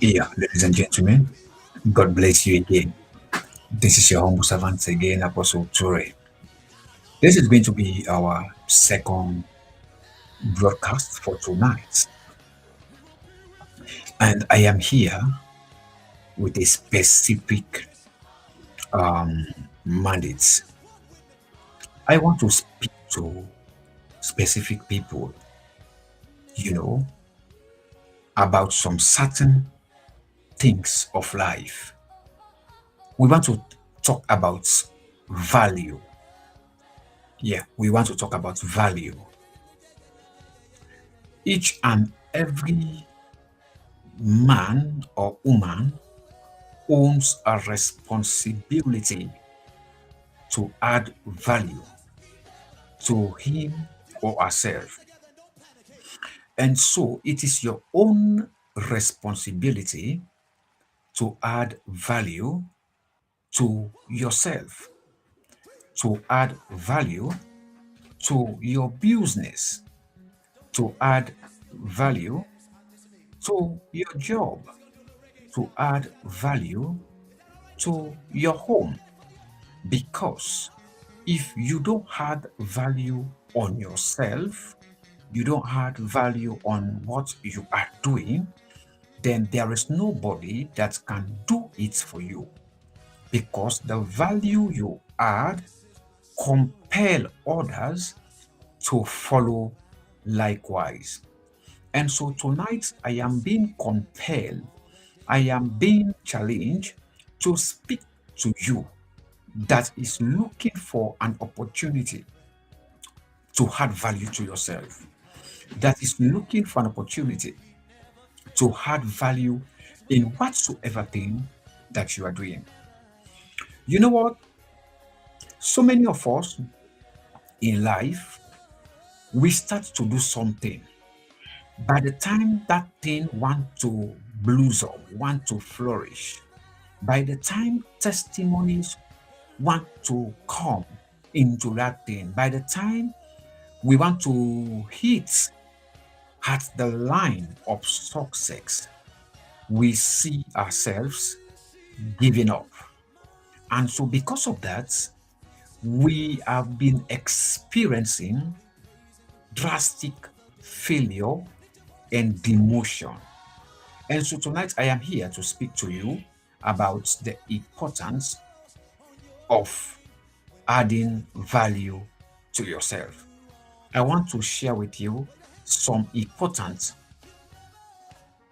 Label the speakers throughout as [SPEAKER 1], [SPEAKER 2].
[SPEAKER 1] Yeah, ladies and gentlemen, God bless you again. This is your humble servant again, Apostle Ture. This is going to be our second broadcast for tonight, and I am here with a specific mandate. I want to speak to specific people, you know, about some certain things of life. We want to talk about value. Yeah, we want to talk about value. Each and every man or woman owns a responsibility to add value to him or herself. And so it is your own responsibility to add value to yourself, to add value to your business, to add value to your job, to add value to your home. Because if you don't add value on yourself, you don't add value on what you are doing, then there is nobody that can do it for you. Because the value you add compel others to follow likewise. And so tonight I am being compelled, I am being challenged to speak to you that is looking for an opportunity to add value to yourself, that is looking for an opportunity to add value in whatsoever thing that you are doing. You know what? So many of us in life, we start to do something. By the time that thing want to blossom, want to flourish, by the time testimonies want to come into that thing, by the time we want to hit at the line of success, we see ourselves giving up. And so, because of that, we have been experiencing drastic failure and demotion. And so, tonight I am here to speak to you about the importance of adding value to yourself. I want to share with you some important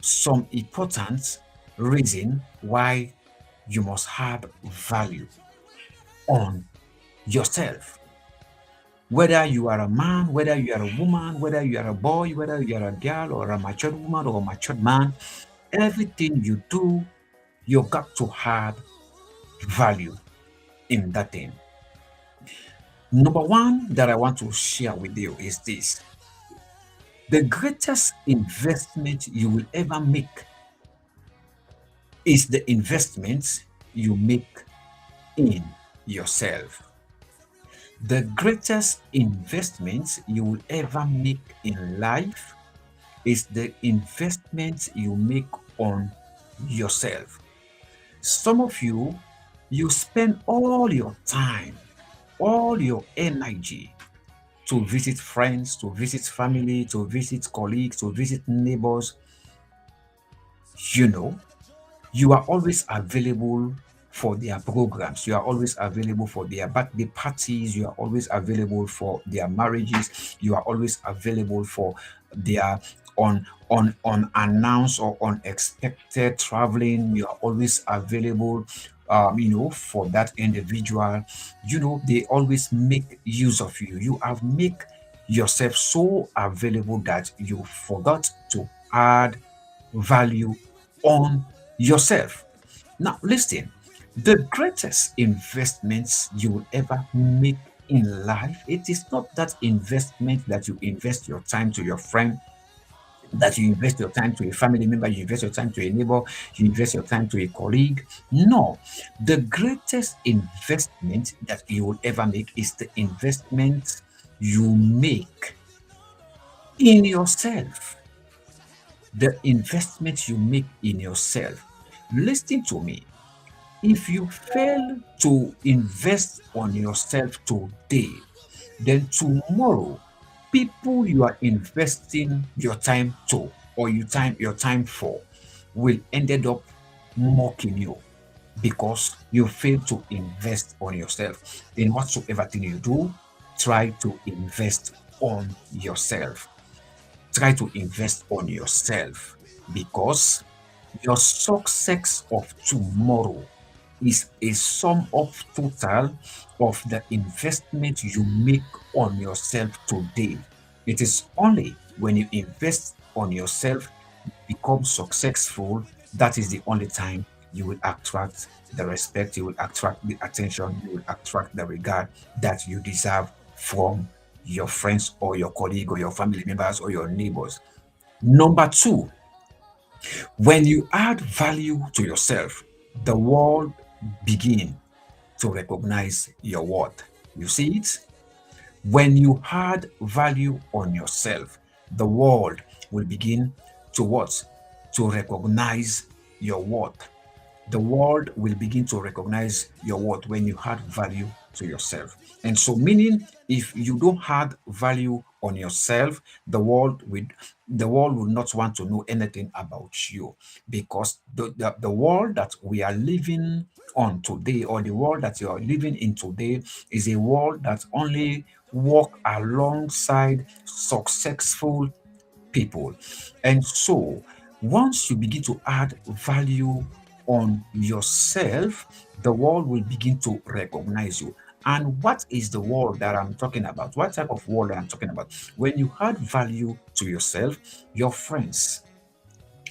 [SPEAKER 1] some important reason why you must have value on yourself. Whether you are a man, whether you are a woman, whether you are a boy, whether you are a girl or a matured woman or a matured man, everything you do, you got to have value in that thing. Number one that I want to share with you is this: the greatest investment you will ever make is the investment you make in yourself. The greatest investment you will ever make in life is the investment you make on yourself. Some of you, you spend all your time, all your energy to visit friends, to visit family, to visit colleagues, to visit neighbors. You know, you are always available for their programs. You are always available for their birthday parties. You are always available for their marriages. You are always available for their unannounced or unexpected traveling. You are always available, for that individual. They always make use of you. You have make yourself so available that you forgot to add value on yourself. Now, listen, the greatest investments you will ever make in life, it is not that investment that you invest your time to your friend, that you invest your time to a family member, you invest your time to a neighbor, you invest your time to a colleague. No, the greatest investment that you will ever make is the investment you make in yourself. The investment you make in yourself. Listen to me. If you fail to invest on yourself today, then tomorrow, people you are investing your time to or your time for will ended up mocking you because you fail to invest on yourself. In whatsoever thing you do, try to invest on yourself. Try to invest on yourself because your success of tomorrow is a sum of total of the investment you make on yourself today. It is only when you invest on yourself, become successful, that is the only time you will attract the respect, you will attract the attention, you will attract the regard that you deserve from your friends or your colleague or your family members or your neighbors. Number two, when you add value to yourself, the world begin to recognize your worth. You see it? When you add value on yourself, the world will begin to what? To recognize your worth. The world will begin to recognize your worth when you add value to yourself. And so, meaning if you don't add value on yourself, the world will not want to know anything about you because the world that we are living on today, or the world that you are living in today, is a world that only walk alongside successful people. And so, once you begin to add value on yourself, the world will begin to recognize you. And what is the world that I'm talking about? What type of world I'm talking about? When you add value to yourself, your friends,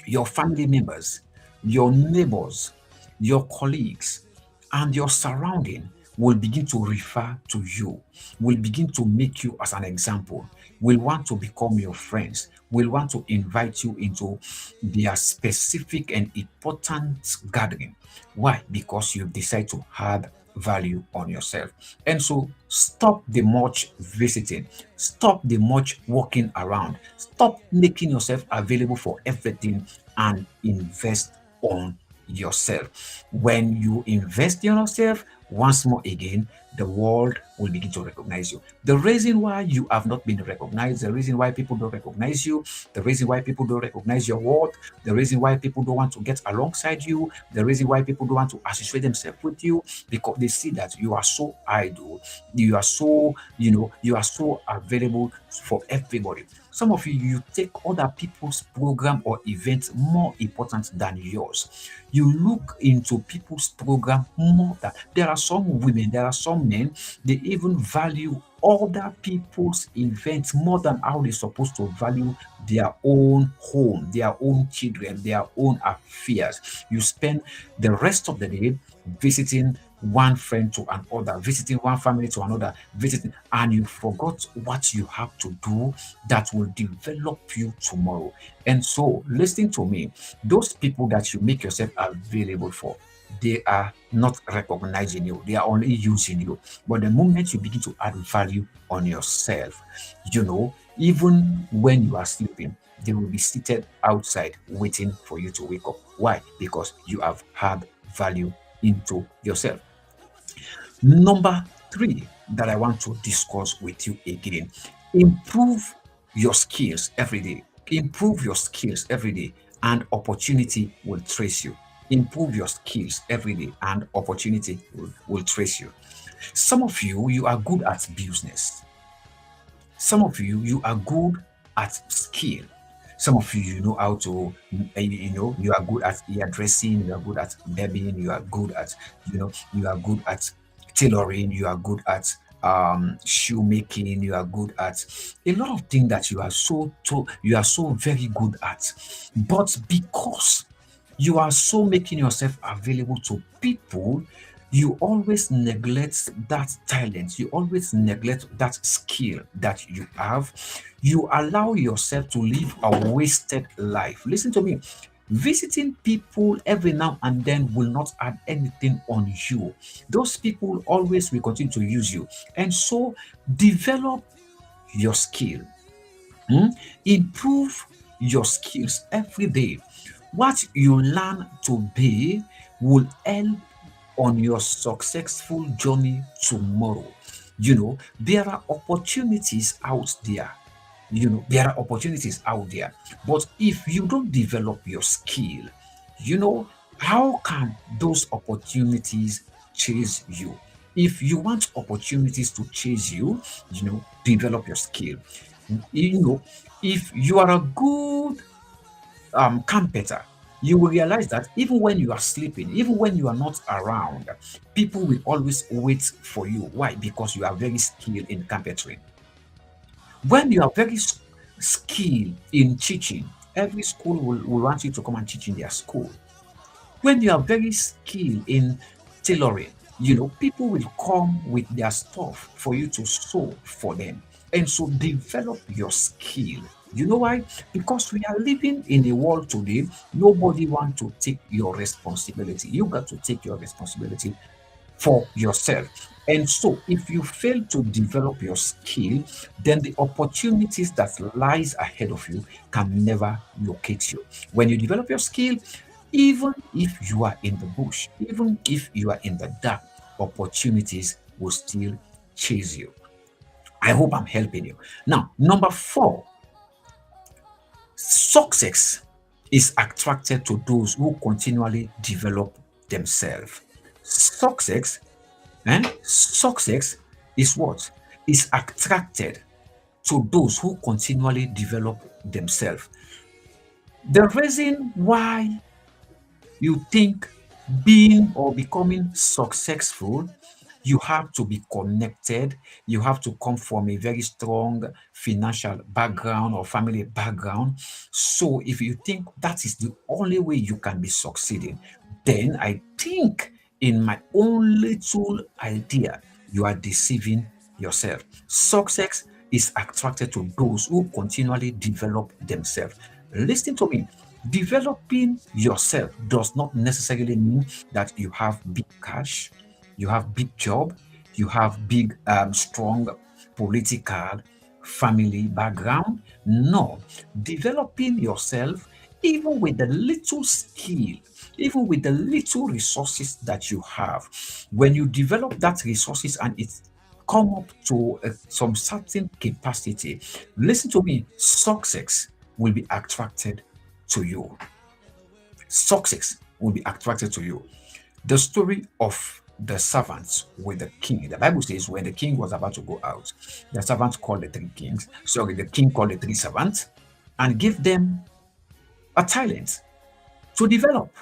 [SPEAKER 1] your family members, your neighbors, your colleagues, and your surrounding will begin to refer to you, will begin to make you as an example, will want to become your friends, will want to invite you into their specific and important gathering. Why? Because you decide to add value on yourself. And so stop the much visiting, stop the much walking around, stop making yourself available for everything and invest on yourself. When you invest in yourself, once more again, the world will begin to recognize you. The reason why you have not been recognized, the reason why people don't recognize you, the reason why people don't recognize your worth, the reason why people don't want to get alongside you, the reason why people don't want to associate themselves with you, because they see that you are so idle, you are so, you are so available for everybody. Some of you, you take other people's program or events more important than yours. You look into people's program more than there are some women, there are some men, they even value other people's events more than how they're supposed to value their own home, their own children, their own affairs. You spend the rest of the day visiting one friend to another, visiting one family to another, visiting, and you forgot what you have to do that will develop you tomorrow. And so, listen to me, those people that you make yourself available for, they are not recognizing you, they are only using you. But the moment you begin to add value on yourself, even when you are sleeping, they will be seated outside waiting for you to wake up. Why? Because you have had value into yourself. Number three that I want to discuss with you again: improve your skills every day. Improve your skills every day, and opportunity will trace you. Improve your skills every day, and opportunity will trace you. Some of you, you are good at business. Some of you, you are good at skill. Some of you, you know how to, you are good at hairdressing, you are good at barbing, you are good at, you are good at tailoring, you are good at shoemaking, you are good at a lot of things that you are so very good at. But because you are so making yourself available to people, you always neglect that talent, you always neglect that skill that you have. You allow yourself to live a wasted life. Listen to me. Visiting people every now and then will not add anything on you. Those people always will continue to use you. And so develop your skill. Hmm? Improve your skills every day. What you learn today will help on your successful journey tomorrow. There are opportunities out there. There are opportunities out there. But if you don't develop your skill, you know, how can those opportunities chase you? If you want opportunities to chase you, develop your skill. You know, if you are a good carpenter, you will realize that even when you are sleeping, even when you are not around, people will always wait for you. Why? Because you are very skilled in carpentry. When you are very skilled in teaching, every school will want you to come and teach in their school. When you are very skilled in tailoring, people will come with their stuff for you to sew for them. And so develop your skill. You know why? Because we are living in a world today, nobody wants to take your responsibility. You got to take your responsibility for yourself. And so if you fail to develop your skill, then the opportunities that lies ahead of you can never locate you. When you develop your skill, even if you are in the bush, even if you are in the dark, opportunities will still chase you. I hope I'm helping you. Now, number four, success is attracted to those who continually develop themselves. Success, success is what? Is attracted to those who continually develop themselves. The reason why you think being or becoming successful, you have to be connected, you have to come from a very strong financial background or family background. So if you think that is the only way you can be succeeding, then I think, in my own little idea, you are deceiving yourself. Success is attracted to those who continually develop themselves. Listen to me. Developing yourself does not necessarily mean that you have big cash, you have big job, you have big, strong political family background. No, developing yourself, even with the little skill, even with the little resources that you have, when you develop that resources and it's come up to some certain capacity, listen to me, success will be attracted to you. Success will be attracted to you. The story of the servants with the king. The Bible says when the king was about to go out, the servants called the three kings. Sorry, the king called the three servants and gave them a talent to develop.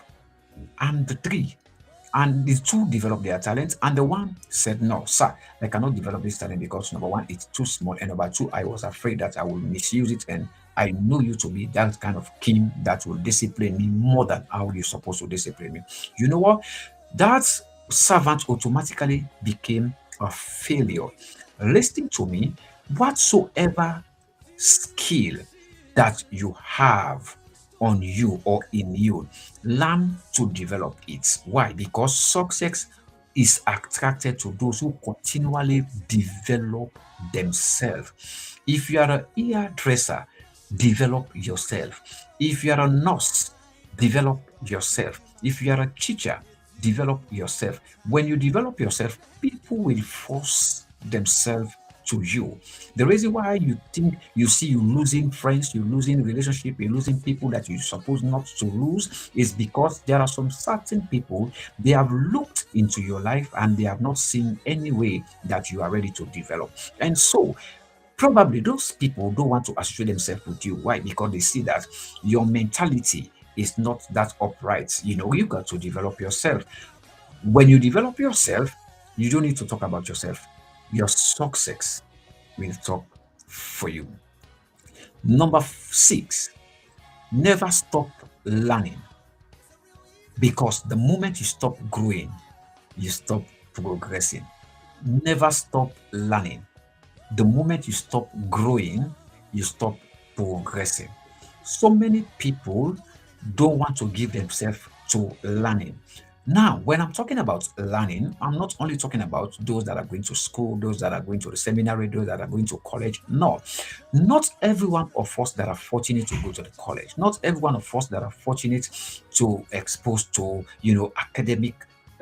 [SPEAKER 1] And the two developed their talents, and the one said, "No, sir, I cannot develop this talent because number one, it's too small, and number two, I was afraid that I will misuse it, and I know you to be that kind of king that will discipline me more than how you're supposed to discipline me." You know what? That servant automatically became a failure. Listen to me, whatsoever skill that you have, on you or in you, learn to develop it. Why? Because success is attracted to those who continually develop themselves. If you are a hairdresser, develop yourself. If you are a nurse, develop yourself. If you are a teacher, develop yourself. When you develop yourself, people will force themselves to you. The reason why you think you see you losing friends, you losing relationship, you're losing people that you're supposed not to lose is because there are some certain people they have looked into your life and they have not seen any way that you are ready to develop. And so probably those people don't want to associate themselves with you. Why? Because they see that your mentality is not that upright. You got to develop yourself. When you develop yourself, you don't need to talk about yourself. Your success will talk for you. Number six, never stop learning because the moment you stop growing, you stop progressing. Never stop learning. The moment you stop growing, you stop progressing. So many people don't want to give themselves to learning. Now, when I'm talking about learning, I'm not only talking about those that are going to school, those that are going to the seminary, those that are going to college. No, not every one of us that are fortunate to go to the college, not every one of us that are fortunate to expose to,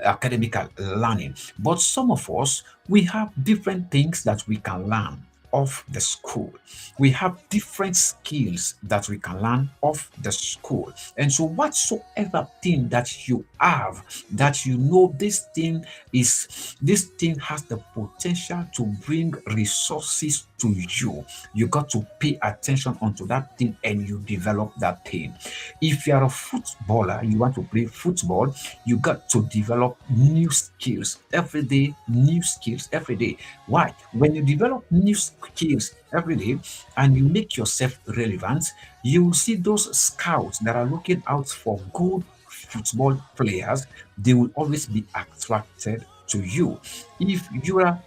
[SPEAKER 1] academical learning. But some of us, we have different things that we can learn of the school. We have different skills that we can learn of the school. And so whatsoever thing that you have, that you know this thing has the potential to bring resources to you, you got to pay attention onto that thing and you develop that thing. If you are a footballer, you want to play football, you got to develop new skills every day, new skills every day. Why? When you develop new skills every day and you make yourself relevant, you will see those scouts that are looking out for good football players, they will always be attracted to you. If you are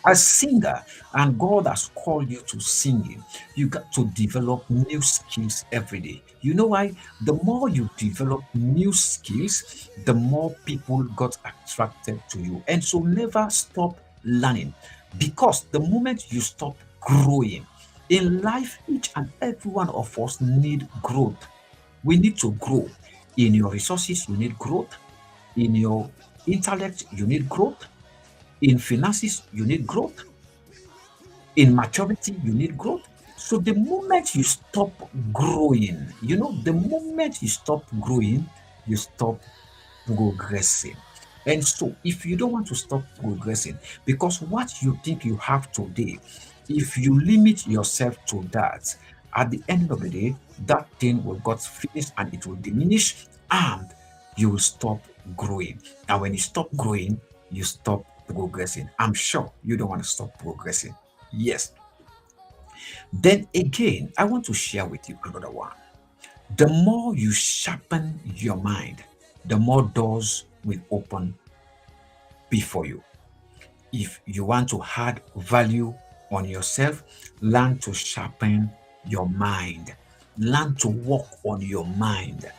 [SPEAKER 1] a singer and God has called you to singing, you got to develop new skills every day. You know why? The more you develop new skills, the more people got attracted to you. And so never stop learning because the moment you stop growing in life, each and every one of us need growth. We need to grow. In your resources, you need growth. In your intellect, you need growth. In finances, you need growth. In maturity, you need growth. So the moment you stop growing, the moment you stop growing, you stop progressing. And so if you don't want to stop progressing, because what you think you have today, if you limit yourself to that, at the end of the day, that thing will get finished and it will diminish and you will stop growing. And when you stop growing, you stop progressing. I'm sure you don't want to stop progressing. Yes. Then again, I want to share with you another one. The more you sharpen your mind, the more doors will open before you. If you want to add value on yourself, learn to sharpen your mind. Learn to work on your mind.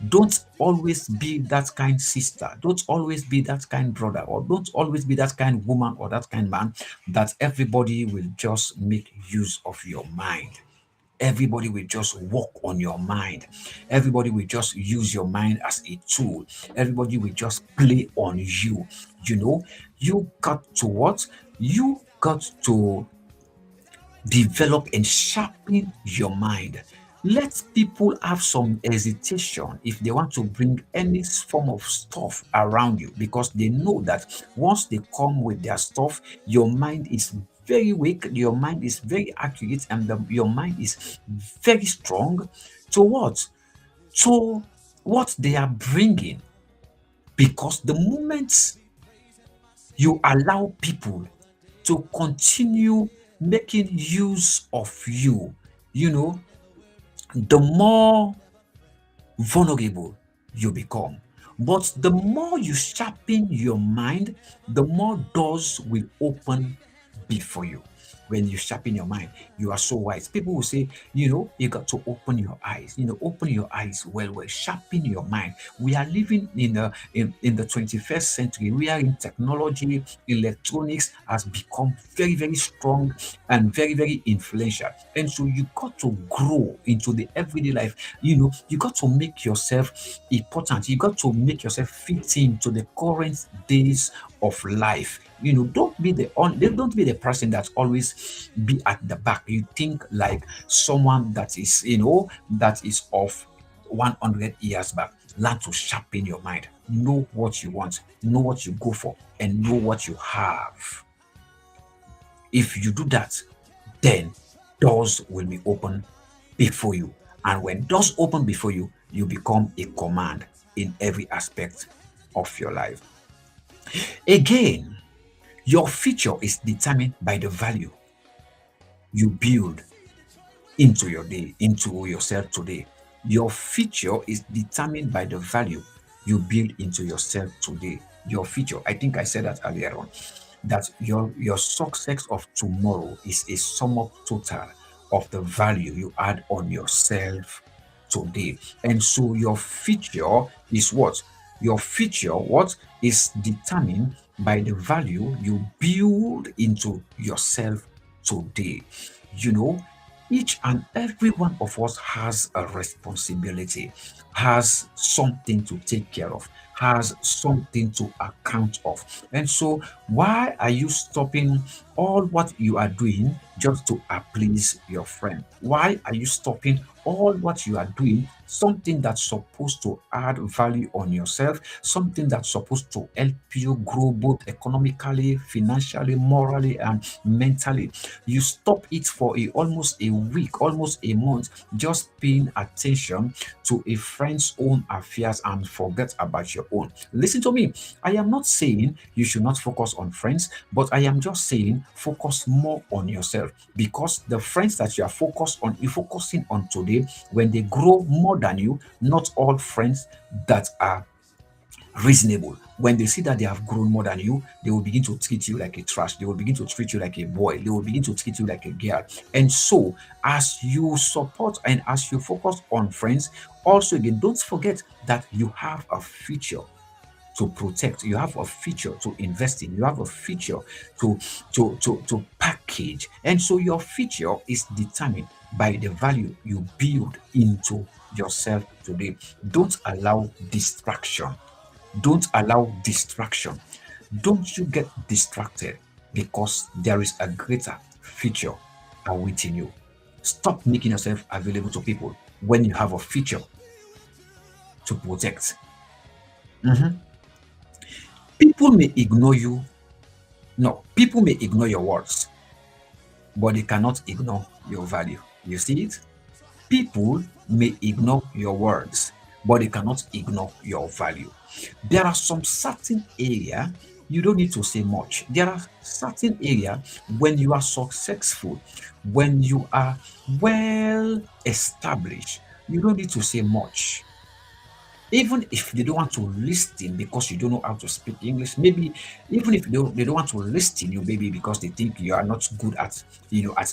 [SPEAKER 1] Don't always be that kind sister. Don't always be that kind brother, or don't always be that kind woman or that kind man that everybody will just make use of your mind. Everybody will just work on your mind. Everybody will just use your mind as a tool. Everybody will just play on you. You got to what? You got to develop and sharpen your mind. Let people have some hesitation if they want to bring any form of stuff around you because they know that once they come with their stuff, your mind is very weak, your mind is very accurate, and your mind is very strong to what? To what they are bringing. Because the moment you allow people to continue making use of you, you know, the more vulnerable you become. But the more you sharpen your mind, the more doors will open before you. When you sharpen your mind, you are so wise. People will say, you got to open your eyes. Open your eyes well, sharpen your mind. We are living in the 21st century. We are in technology. Electronics has become very, very strong and very, very influential. And so you got to grow into the everyday life. You got to make yourself important. You got to make yourself fit into the current days of life. Don't be the person that always be at the back. You think like someone that is of 100 years back. Learn to sharpen your mind. Know what you want, know what you go for, and know what you have. If you do that, then doors will be open before you. And when doors open before you, you become a command in every aspect of your life. Again, your future is determined by the value you build into your day, into yourself today. Your future is determined by the value you build into yourself today. Your future, I think I said that earlier on, that your success of tomorrow is a sum up total of the value you add on yourself today. And so your future is what? Your future what is determined by the value you build into yourself today. You know, each and every one of us has a responsibility, has something to take care of, has something to account of. And so, why are you stopping all what you are doing just to please your friend? Why are you stopping all what you are doing? Something that's supposed to add value on yourself, something that's supposed to help you grow both economically, financially, morally, and mentally. You stop it for almost a week, almost a month, just paying attention to a friend's own affairs and forget about your own. Listen to me. I am not saying you should not focus on friends, but I am just saying focus more on yourself, because the friends that you are focusing on today, when they grow more than you, not all friends that are reasonable. When they see that they have grown more than you, they will begin to treat you like a trash. They will begin to treat you like a boy. They will begin to treat you like a girl. And so, as you support and as you focus on friends, also again, don't forget that you have a future to protect. You have a future to invest in. You have a future to package. And so your future is determined by the value you build into yourself today. Don't allow distraction. Don't allow distraction. Don't you get distracted, because there is a greater future awaiting you. Stop making yourself available to people when you have a future to protect. Mhm. People may ignore you. No, people may ignore your words, but they cannot ignore your value. You see it? People may ignore your words, but they cannot ignore your value. There are some certain area you don't need to say much. There are certain area when you are successful, when you are well established, you don't need to say much. Even if they don't want to listen because you don't know how to speak English, maybe even if they don't want to listen you, maybe because they think you are not good at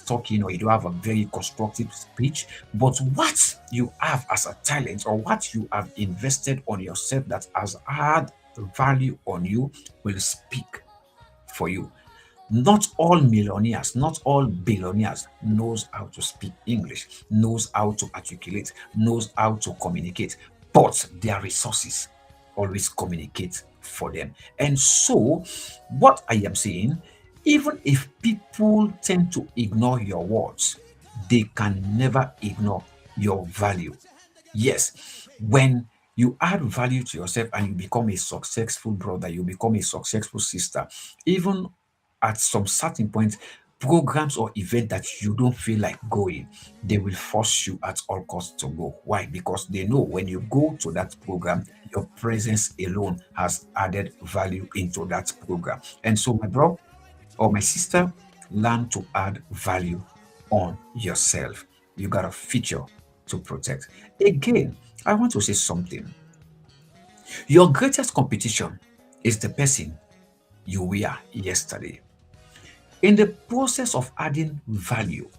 [SPEAKER 1] talking, or you don't have a very constructive speech. But what you have as a talent, or what you have invested on yourself that has had value on you, will speak for you. Not all millionaires, not all billionaires knows how to speak English, knows how to articulate, knows how to communicate, but their resources always communicate for them. And so, what I am saying, even if people tend to ignore your words, they can never ignore your value. Yes, when you add value to yourself and you become a successful brother, you become a successful sister, even at some certain point, programs or event that you don't feel like going, they will force you at all costs to go. Why? Because they know when you go to that program, your presence alone has added value into that program. And so, my bro or my sister, learn to add value on yourself. You got a future to protect. Again, I want to say something. Your greatest competition is the person you were yesterday. In the process of adding value,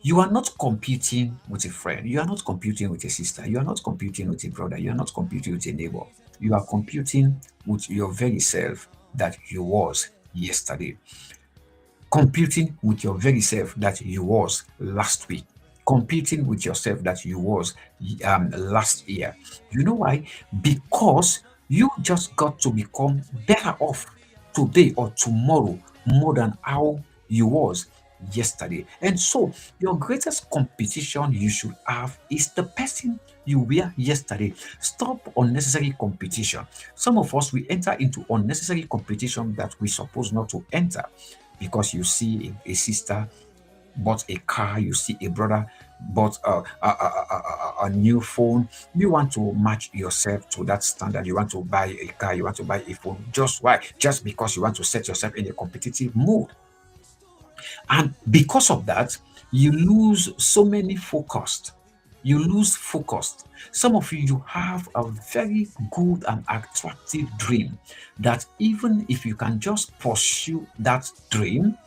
[SPEAKER 1] you are not competing with a friend. You are not competing with a sister. You are not competing with a brother. You are not competing with a neighbor. You are competing with your very self that you was yesterday, competing with your very self that you was last week, competing with yourself that you was last year. You know why? Because you just got to become better off today or tomorrow more than how you was yesterday. And so your greatest competition you should have is the person you were yesterday. Stop unnecessary competition. Some of us, we enter into unnecessary competition that we supposed not to enter, because you see a sister bought a car, you see a brother bought a new phone. You want to match yourself to that standard. You want to buy a car, you want to buy a phone. Just why? Just because you want to set yourself in a competitive mood. And because of that, you lose so many focused. You lose focused. Some of you, you have a very good and attractive dream that even if you can just pursue that dream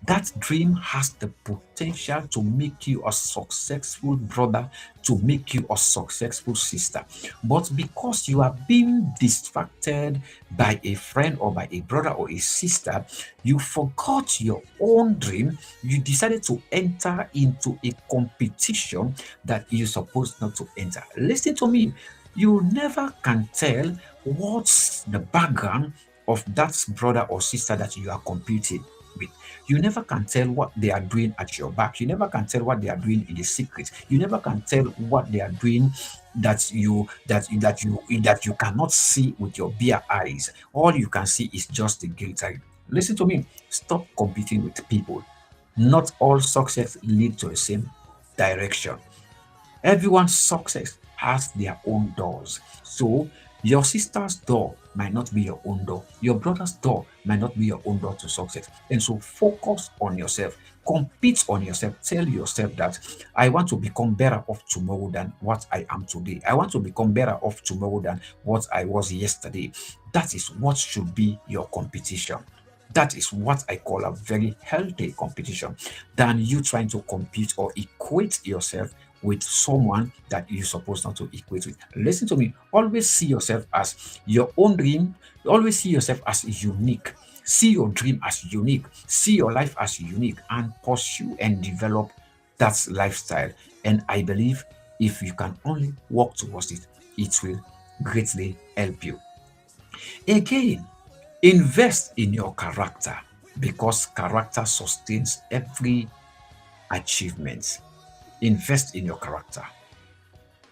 [SPEAKER 1] has the potential to make you a successful brother, to make you a successful sister. But because you are being distracted by a friend or by a brother or a sister, you forgot your own dream. You decided to enter into a competition that you're supposed not to enter. Listen to me. You never can tell what's the background of that brother or sister that you are competing with. You never can tell what they are doing at your back. You never can tell what they are doing in the secret. You never can tell what they are doing that you cannot see with your bare eyes. All you can see is just the glitter. Listen to me. Stop competing with people. Not all success lead to the same direction. Everyone's success has their own doors. So your sister's door might not be your own door. Your brother's door might not be your own door to success. And so focus on yourself. Compete on yourself. Tell yourself that I want to become better off tomorrow than what I am today. I want to become better off tomorrow than what I was yesterday. That is what should be your competition. That is what I call a very healthy competition, than you trying to compete or equate yourself with someone that you're supposed not to equate with. Listen to me. Always see yourself as your own dream. Always see yourself as unique. See your dream as unique. See your life as unique, and pursue and develop that lifestyle. And I believe if you can only work towards it, it will greatly help you. Again, invest in your character, because character sustains every achievement. Invest in your character.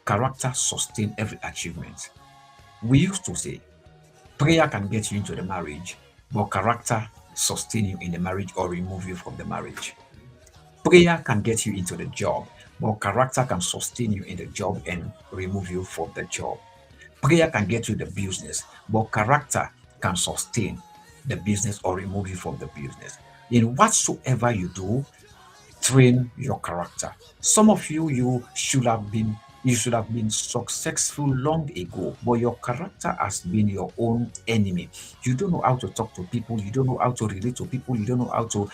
[SPEAKER 1] Character sustains every achievement. We used to say prayer can get you into the marriage, but character sustain you in the marriage or remove you from the marriage. Prayer can get you into the job, but character can sustain you in the job and remove you from the job. Prayer can get you the business, but character can sustain the business or remove you from the business. In whatsoever you do, train your character. Some of you, you should have been successful long ago, but your character has been your own enemy. You don't know how to talk to people, you don't know how to relate to people, you don't know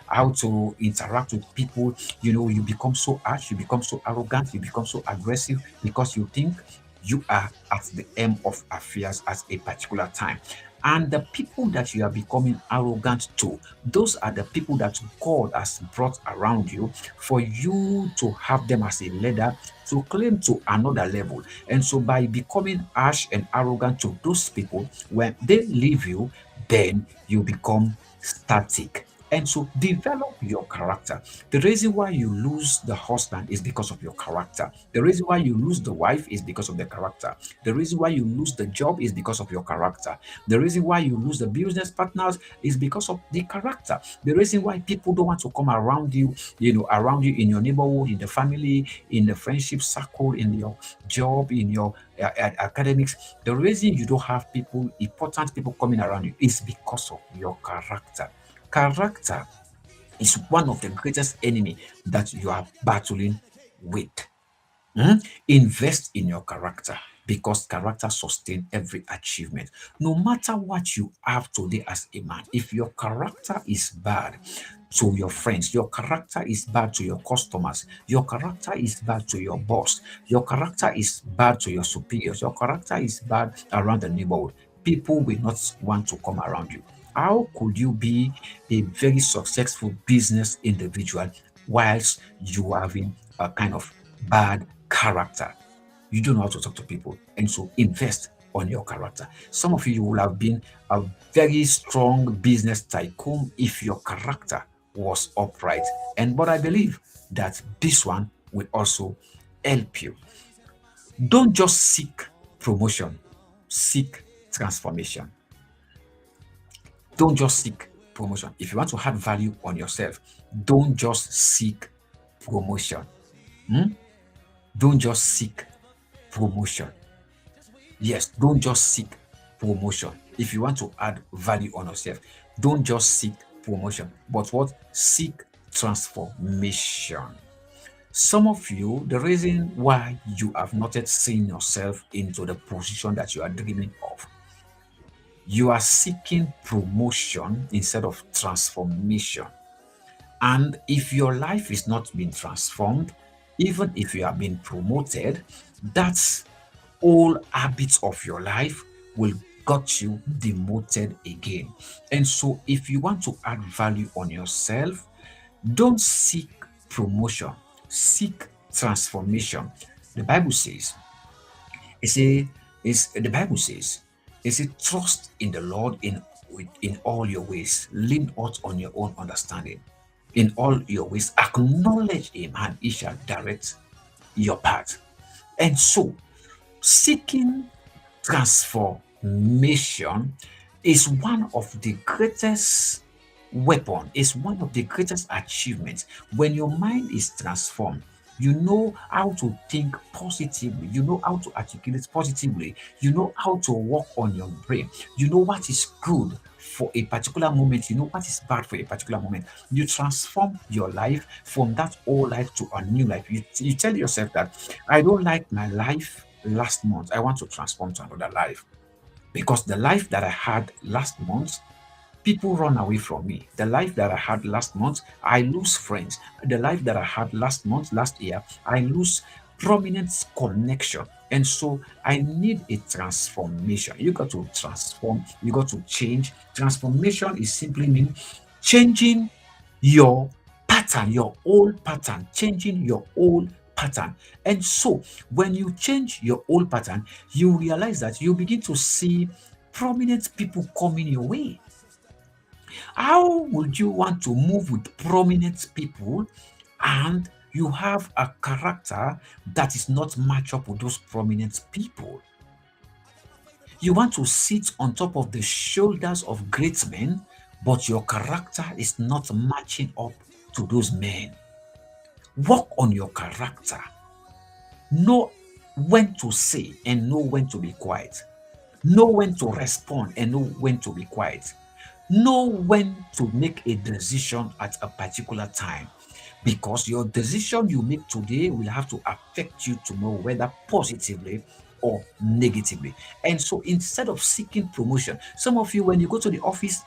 [SPEAKER 1] how to interact with people. You become so harsh, you become so arrogant, you become so aggressive because you think you are at the end of affairs at a particular time. And the people that you are becoming arrogant to, those are the people that God has brought around you for you to have them as a leader to claim to another level. And so, by becoming harsh and arrogant to those people, when they leave you, then you become static. And so, develop your character. The reason why you lose the husband is because of your character. The reason why you lose the wife is because of the character. The reason why you lose the job is because of your character. The reason why you lose the business partners is because of the character. The reason why people don't want to come around you, around you in your neighborhood, in the family, in the friendship circle, in your job, in your academics. The reason you don't have people, important people coming around you, is because of your character. Character is one of the greatest enemy that you are battling with. Invest in your character. because character sustains every achievement. No matter what you have today as a man, if your character is bad to your friends, your character is bad to your customers, your character is bad to your boss, your character is bad to your superiors, your character is bad around the neighborhood, people will not want to come around you. How could you be a very successful business individual whilst you are having a kind of bad character? You don't know how to talk to people, and so invest on your character. Some of you will have been a very strong business tycoon if your character was upright. And but I believe that this one will also help you. Don't just seek promotion, seek transformation. Don't just seek promotion. If you want to add value on yourself, don't just seek promotion. Hmm? Don't just seek promotion. Yes, don't just seek promotion. If you want to add value on yourself, don't just seek promotion, but what? Seek transformation. Some of you, the reason why you have not yet seen yourself into the position that you are dreaming of, you are seeking promotion instead of transformation. And if your life is not being transformed, even if you have been promoted, that's all habits of your life will got you demoted again. And so if you want to add value on yourself, don't seek promotion, seek transformation. The Bible says, it say, is the Bible says, it says, trust in the Lord in all your ways, lean not on your own understanding. In all your ways, acknowledge him, and he shall direct your path. And so seeking transformation is one of the greatest weapon, is one of the greatest achievements. When your mind is transformed, you know how to think positively, you know how to articulate positively, you know how to work on your brain, you know what is good for a particular moment, you know what is bad for a particular moment. You transform your life from that old life to a new life. You tell yourself that I don't like my life last month, I want to transform to another life, because the life that I had last month, people run away from me. The life that I had last month, I lose friends. The life that I had last month, last year, I lose prominent connection. And so I need a transformation. You got to transform, you got to change. Transformation is simply mean changing your pattern, your old pattern, changing your old pattern. And so when you change your old pattern, you realize that you begin to see prominent people coming your way. How would you want to move with prominent people and you have a character that is not match up with those prominent people? You want to sit on top of the shoulders of great men, but your character is not matching up to those men. Work on your character. Know when to say and know when to be quiet. Know when to respond and know when to be quiet. Know when to make a decision at a particular time, because your decision you make today will have to affect you tomorrow, whether positively or negatively. And so instead of seeking promotion, some of you, when you go to the office,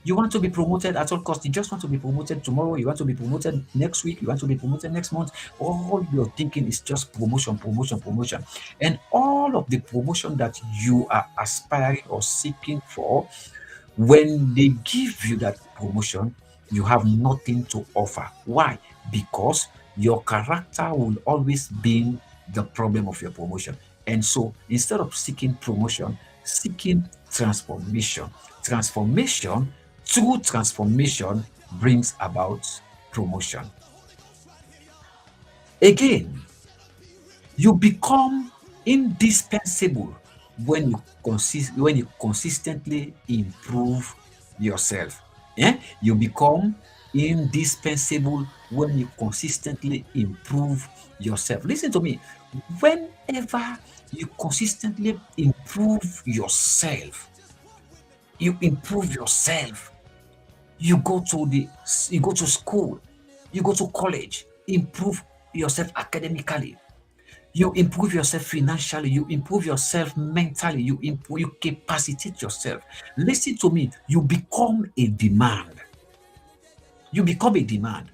[SPEAKER 1] you want to be promoted at all costs. You just want to be promoted tomorrow. You want to be promoted next week. You want to be promoted next month. All you're thinking is just promotion, promotion, promotion. And all of the promotion that you are aspiring or seeking for, when they give you that promotion, you have nothing to offer. Why? Because your character will always be the problem of your promotion. And so instead of seeking promotion, seeking transformation. Transformation, through transformation, brings about promotion. Again, you become indispensable when you consistently improve yourself. Yeah? You become indispensable when you consistently improve yourself. Listen to me. Whenever you consistently improve yourself, you go to you go to school, you go to college, improve yourself academically, You improve yourself financially, you improve yourself mentally, you improve, you capacitate yourself. Listen to me, you become a demand. You become a demand.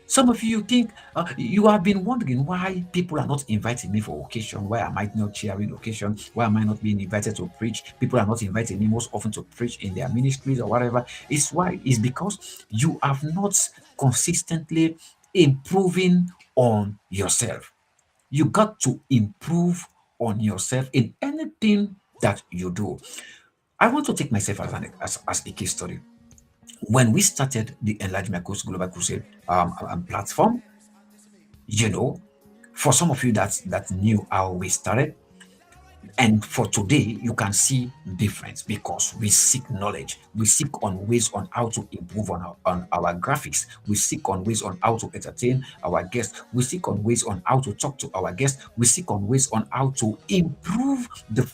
[SPEAKER 1] Some of you think you have been wondering why people are not inviting me for occasion. Why am I not sharing occasion? Why am I not being invited to preach? People are not inviting me most often to preach in their ministries or whatever. It's because you have not consistently improving on yourself. You got to improve on yourself in anything that you do. I want to take myself as a case study. When we started the Enlarge My Course Global Crusade platform, you know, for some of you that knew how we started, and for today, you can see difference because we seek knowledge. We seek on ways on how to improve on our graphics. We seek on ways on how to entertain our guests. We seek on ways on how to talk to our guests. We seek on ways on how to improve the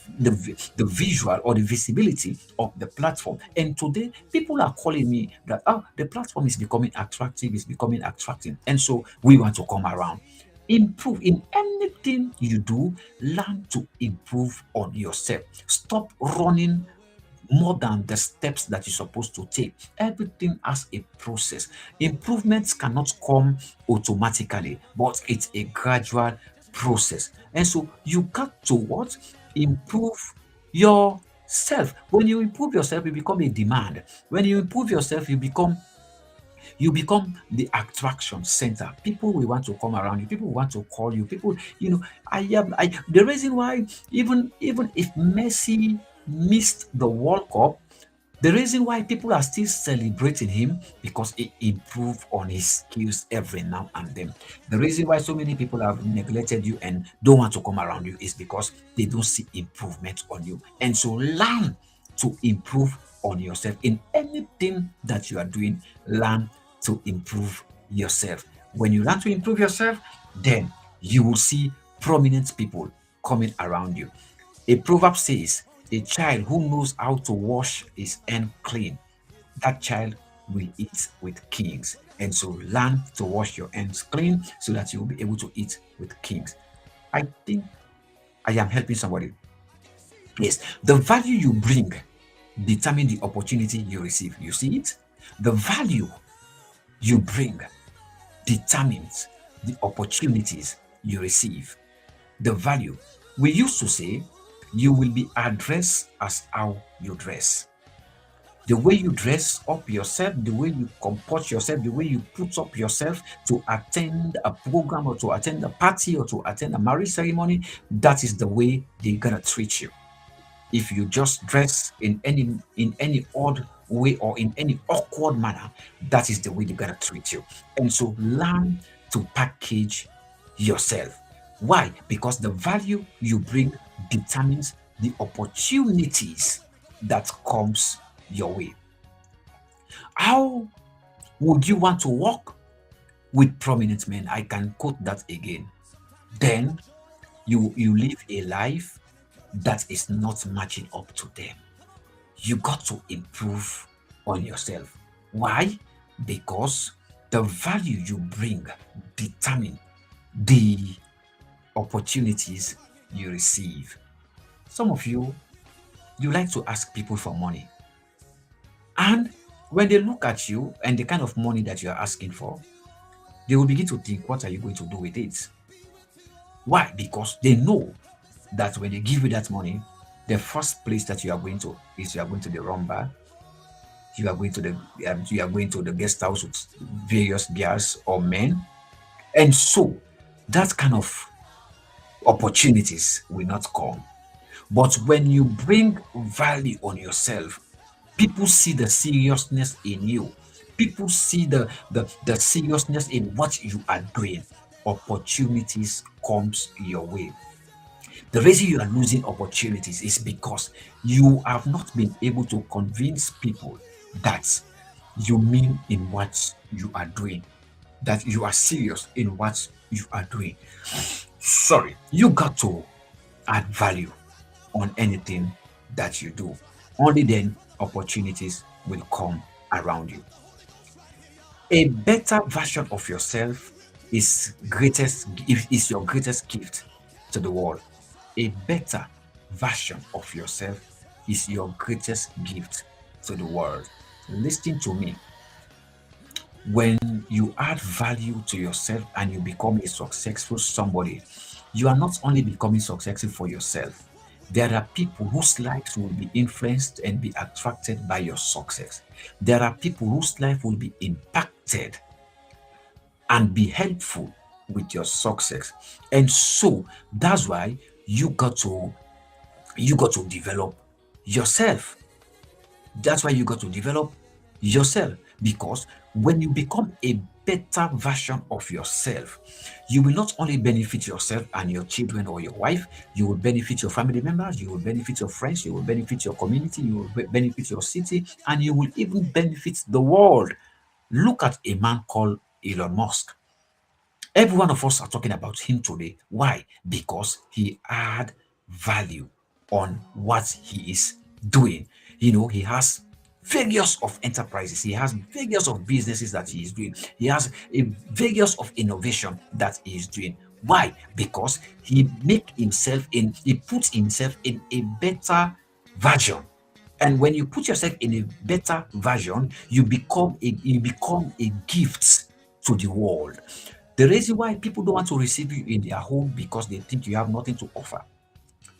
[SPEAKER 1] visual or the visibility of the platform. And today, people are calling me that, oh, the platform is becoming attractive, is becoming attractive. And so we want to come around. Improve in anything you do, learn to improve on yourself. Stop running more than the steps that you're supposed to take. Everything has a process. Improvements cannot come automatically, but it's a gradual process. And so you got to what? Improve yourself. When you improve yourself, you become a demand. When you improve yourself, you become the attraction center. People will want to come around you. People will want to call you. People, I the reason why even if Messi missed the World Cup, the reason why people are still celebrating him because he improved on his skills every now and then. The reason why so many people have neglected you and don't want to come around you is because they don't see improvement on you. And so learn to improve on yourself in anything that you are doing. Learn to improve yourself. When you learn to improve yourself, then you will see prominent people coming around you. A proverb says, a child who knows how to wash his hand clean, that child will eat with kings. And so learn to wash your hands clean so that you will be able to eat with kings. I think I am helping somebody. Yes, the value you bring determine the opportunity you receive. You see it? The value you bring determines the opportunities you receive. The value. We used to say, you will be addressed as how you dress. The way you dress up yourself, the way you comport yourself, the way you put up yourself to attend a program or to attend a party or to attend a marriage ceremony, that is the way they're gonna treat you. If you just dress in any odd way or in any awkward manner, that is the way they're gonna treat you. And so learn to package yourself. Why? Because the value you bring determines the opportunities that comes your way. How would you want to work with prominent men? I can quote that again. Then you live a life that is not matching up to them. You got to improve on yourself. Why? Because the value you bring determine the opportunities you receive. Some of you like to ask people for money. And when they look at you and the kind of money that you are asking for, they will begin to think, what are you going to do with it? Why? Because they know that when they give you that money, the first place that you are going to is you are going to the rumba, you are going to the guest house with various girls or men, and so that kind of opportunities will not come. But when you bring value on yourself, people see the seriousness in you. People see the seriousness in what you are doing. Opportunities comes your way. The reason you are losing opportunities is because you have not been able to convince people that you mean in what you are doing, that you are serious in what you are doing. Sorry, you got to add value on anything that you do. Only then opportunities will come around you. A better version of yourself is your greatest gift. to the world. A better version of yourself is your greatest gift to the world. Listen to me. When you add value to yourself and you become a successful somebody, you are not only becoming successful for yourself, there are people whose lives will be influenced and be attracted by your success. There are people whose life will be impacted and be helpful with your success. And so that's why you got to you got to develop yourself. That's why you got to develop yourself, because when you become a better version of yourself, you will not only benefit yourself and your children or your wife, you will benefit your family members, you will benefit your friends, you will benefit your community, you will benefit your city, and you will even benefit the world. Look at a man called Elon Musk. Every one of us are talking about him today. Why? Because he add value on what he is doing. He has various of enterprises. He has various of businesses that he is doing. He has a various of innovation that he is doing. Why? Because he puts himself in a better version. And when you put yourself in a better version, you become a gift to the world. The reason why people don't want to receive you in their home because they think you have nothing to offer.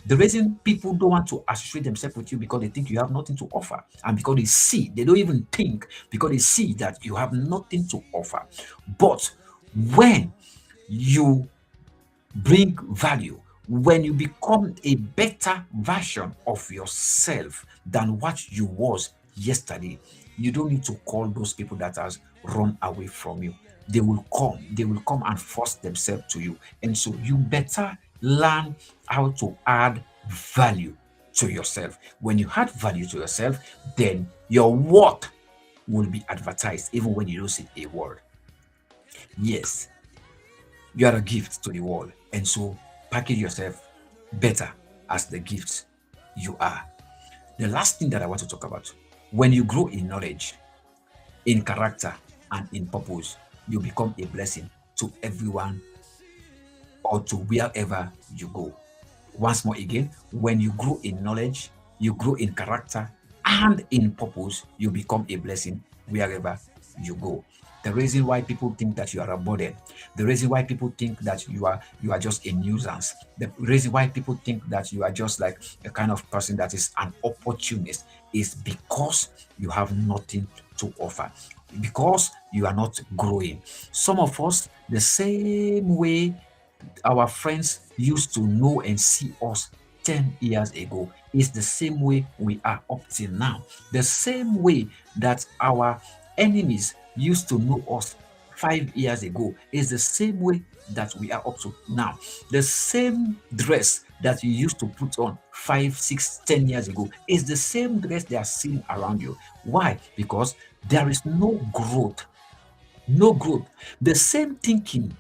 [SPEAKER 1] The reason people don't want to associate themselves with you because they think you have nothing to offer, and because they don't even think, because they see that you have nothing to offer. But when you bring value, when you become a better version of yourself than what you was yesterday, you don't need to call those people that has run away from you. They will come and force themselves to you. And so you better learn how to add value to yourself. When you add value to yourself, then your worth will be advertised even when you don't say a word. Yes, you are a gift to the world. And so package yourself better as the gift you are. The last thing that I want to talk about, when you grow in knowledge, in character, and in purpose, you become a blessing to everyone or to wherever you go. Once more again, when you grow in knowledge, you grow in character, and in purpose, you become a blessing wherever you go. The reason why people think that you are a burden, the reason why people think that you are just a nuisance, the reason why people think that you are just like a kind of person that is an opportunist is because you have nothing to offer, because you are not growing. Some of us, the same way our friends used to know and see us 10 years ago is the same way we are up till now. The same way that our enemies used to know us 5 years ago is the same way that we are up to now. The same dress that you used to put on 5, 6, 10 years ago is the same dress they are seeing around you. Why? Because there is no growth. No growth. The same thinking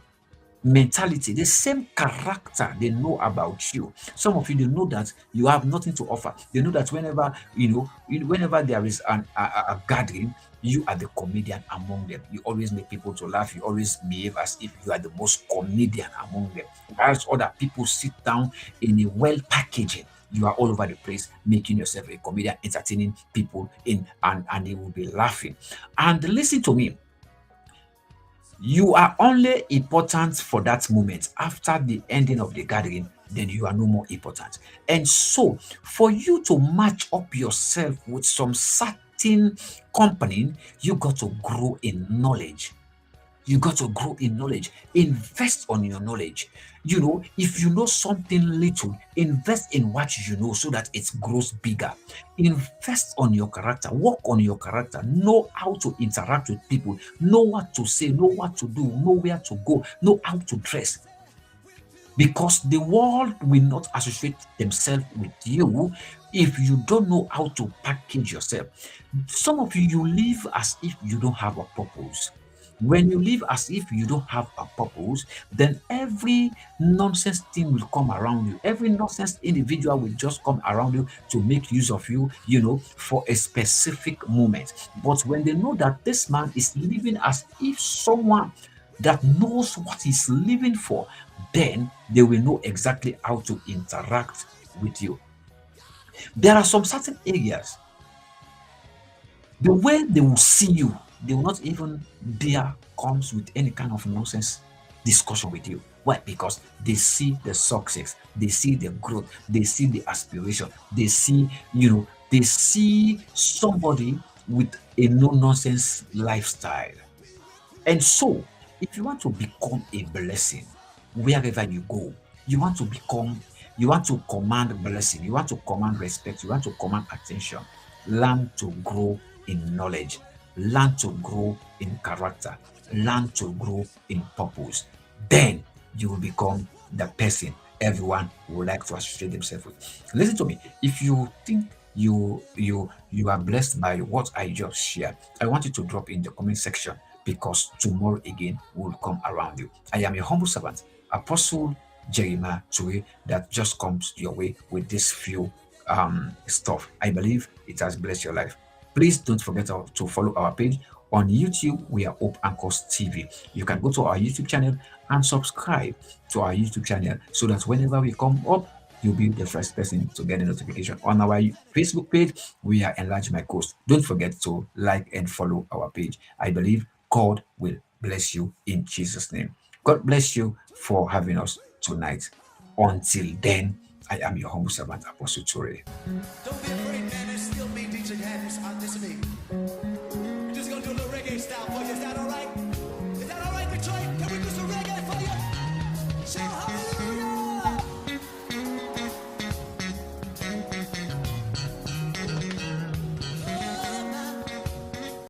[SPEAKER 1] mentality, the same character they know about you. Some of you, they know that you have nothing to offer. They know that whenever there is a gathering, you are the comedian among them. You always make people to laugh. You always behave as if you are the most comedian among them. As other people sit down in a well packaging, you are all over the place making yourself a comedian, entertaining people and they will be laughing. And listen to me, you are only important for that moment. After the ending of the gathering, then you are no more important. And so, for you to match up yourself with some certain company, you got to grow in knowledge. You got to grow in knowledge. Invest on your knowledge. If you know something little, invest in what you know so that it grows bigger. Invest on your character. Work on your character. Know how to interact with people. Know what to say. Know what to do. Know where to go. Know how to dress. Because the world will not associate themselves with you if you don't know how to package yourself. Some of you, you live as if you don't have a purpose. When you live as if you don't have a purpose, then every nonsense thing will come around you. Every nonsense individual will just come around you to make use of you, for a specific moment. But when they know that this man is living as if someone that knows what he's living for, then they will know exactly how to interact with you. There are some certain areas, the way they will see you, they will not even dare comes with any kind of nonsense discussion with you. Why? Because they see the success, they see the growth, they see the aspiration, they see, they see somebody with a no nonsense lifestyle. And so, if you want to become a blessing wherever you go, you want to become, you want to command blessing, you want to command respect, you want to command attention, learn to grow in knowledge, learn to grow in character, learn to grow in purpose. Then you will become the person everyone would like to associate themselves with. Listen to me. If you think you are blessed by what I just shared, I want you to drop in the comment section, because tomorrow again will come around you. I am your humble servant, Apostle Jeremiah Tui, that just comes your way with this few stuff. I believe it has blessed your life. Please don't forget to follow our page on YouTube. We are Hope Anchors TV. You can go to our YouTube channel and subscribe to our YouTube channel so that whenever we come up, you'll be the first person to get a notification. On our Facebook page, we are Enlarge My Coast. Don't forget to like and follow our page. I believe God will bless you in Jesus' name. God bless you for having us tonight. Until then, I am your humble servant, Apostle Ture.
[SPEAKER 2] Don't be afraid, man. There's still me, DJ Harris, on this beat. We're just gonna do a little reggae style for you. Is that all right?